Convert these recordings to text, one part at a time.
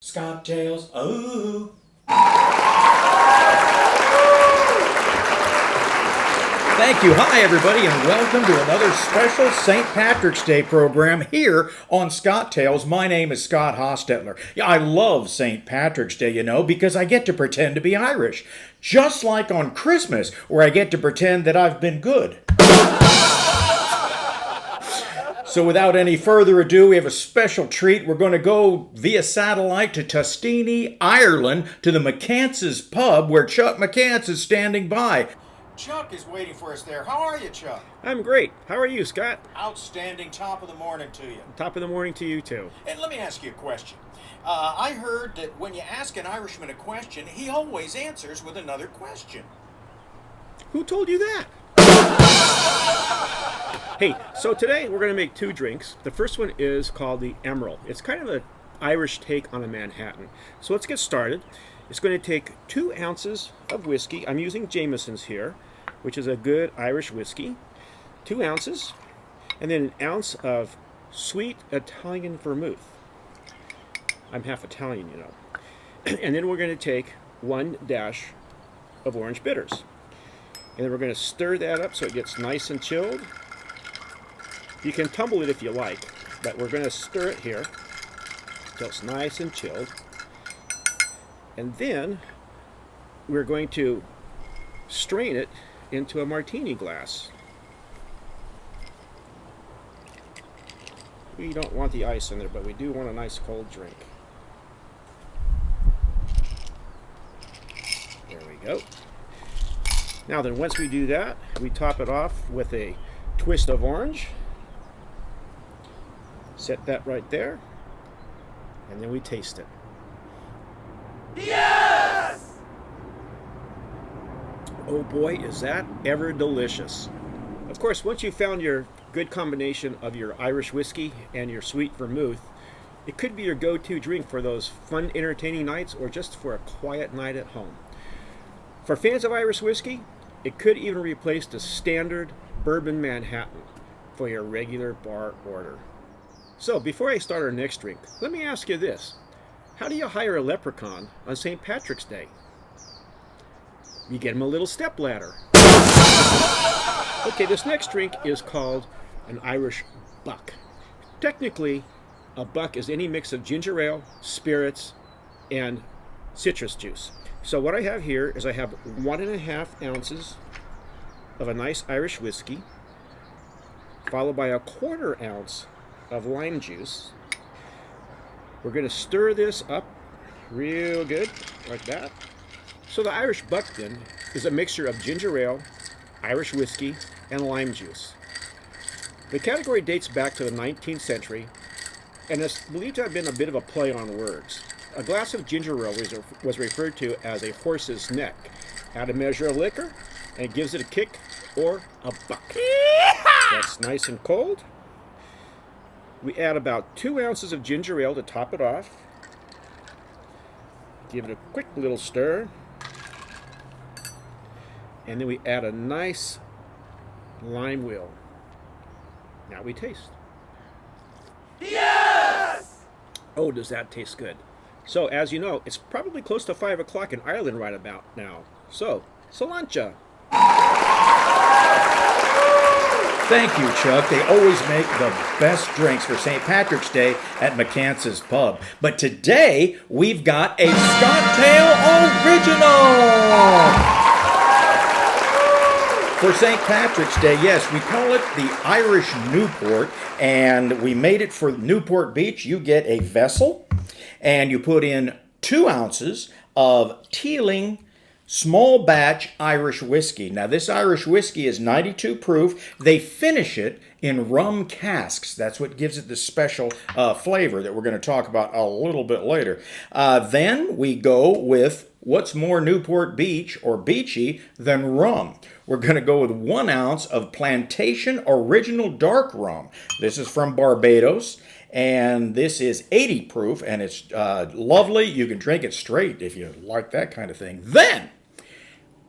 Scottails. Oh. Thank you. Hi, everybody, and welcome to another special St. Patrick's Day program here on Scottails. My name is Scott Hostetler. Yeah, I love St. Patrick's Day, because I get to pretend to be Irish. Just like on Christmas, where I get to pretend that I've been good. So without any further ado, we have a special treat. We're going to go via satellite to Tustini, Ireland, to the McCance's pub, where Chuck McCance is standing by. Chuck is waiting for us there. How are you, Chuck? I'm great. How are you, Scott? Outstanding. Top of the morning to you. Top of the morning to you, too. And let me ask you a question. I heard that when you ask an Irishman a question, he always answers with another question. Who told you that? Hey, so today we're going to make two drinks. The first one is called the Emerald. It's kind of an Irish take on a Manhattan. So let's get started. It's going to take 2 ounces of whiskey. I'm using Jameson's here, which is a good Irish whiskey. 2 ounces. And then 1 ounce of sweet Italian vermouth. I'm half Italian, And then we're going to take 1 dash of orange bitters. And then we're going to stir that up so it gets nice and chilled. You can tumble it if you like, but we're going to stir it here until it's nice and chilled. And then we're going to strain it into a martini glass. We don't want the ice in there, but we do want a nice cold drink. There we go. Now then, once we do that, we top it off with a twist of orange. Set that right there. And then we taste it. Yes! Oh boy, is that ever delicious. Of course, once you've found your good combination of your Irish whiskey and your sweet vermouth, it could be your go-to drink for those fun, entertaining nights or just for a quiet night at home. For fans of Irish whiskey, it could even replace the standard bourbon Manhattan for your regular bar order. So, before I start our next drink, let me ask you this. How do you hire a leprechaun on St. Patrick's Day? You get him a little stepladder. Okay, this next drink is called an Irish buck. Technically, a buck is any mix of ginger ale, spirits, and citrus juice. So what I have here is I have 1.5 ounces of a nice Irish whiskey, followed by a 1/4 ounce of lime juice. We're going to stir this up real good, like that. So the Irish buck then is a mixture of ginger ale, Irish whiskey, and lime juice. The category dates back to the 19th century, and is believed to have been a bit of a play on words. A glass of ginger ale was referred to as a horse's neck. Add a measure of liquor, and it gives it a kick or a buck. That's nice and cold. We add about 2 ounces of ginger ale to top it off. Give it a quick little stir. And then we add a nice lime wheel. Now we taste. Yes! Oh, does that taste good. So, as you know, it's probably close to 5 o'clock in Ireland right about now. So, Solancha. Thank you, Chuck. They always make the best drinks for St. Patrick's Day at McCance's pub. But today, we've got a Scottails Original! For St. Patrick's Day, yes, we call it the Irish Newport, and we made it for Newport Beach. You get a vessel, and you put in 2 ounces of Teeling small batch Irish whiskey. Now, this Irish whiskey is 92 proof. They finish it in rum casks. That's what gives it the special flavor that we're going to talk about a little bit later. Then we go with what's more Newport Beach or beachy than rum. We're going to go with 1 ounce of Plantation Original Dark Rum. This is from Barbados. And this is 80 proof, and it's lovely. You can drink it straight if you like that kind of thing. Then,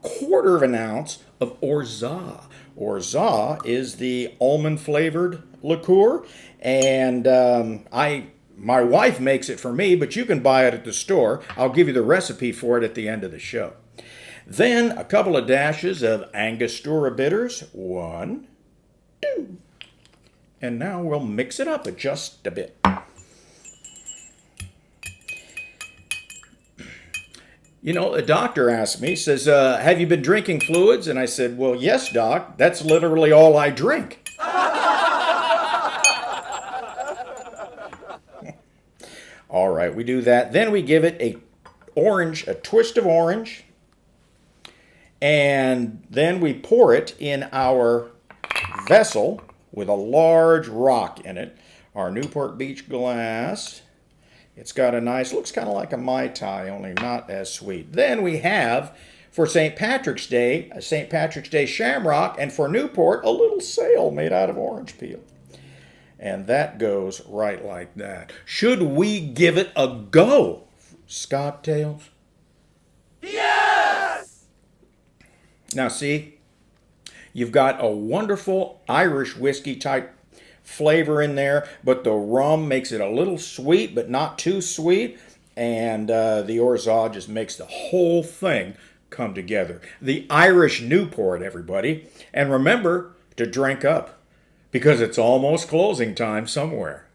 1/4 ounce of Orza. Orza is the almond flavored liqueur, and I My wife makes it for me, but you can buy it at the store. I'll give you the recipe for it at the end of the show. Then a couple of dashes of Angostura bitters. 1, 2. And now we'll mix it up just a bit. You know, a doctor asked me, says, have you been drinking fluids? And I said, well, yes, doc. That's literally all I drink. All right, we do that. Then we give it a twist of orange. And then we pour it in our vessel with a large rock in it. Our Newport Beach glass. It's got a nice, looks kind of like a Mai Tai, only not as sweet. Then we have, for St. Patrick's Day, a St. Patrick's Day shamrock, and for Newport, a little sail made out of orange peel. And that goes right like that. Should we give it a go, Scottails? Yes! Now see, you've got a wonderful Irish whiskey type flavor in there, but the rum makes it a little sweet, but not too sweet. And the Orgeat just makes the whole thing come together. The Irish Newport, everybody. And remember to drink up, because it's almost closing time somewhere.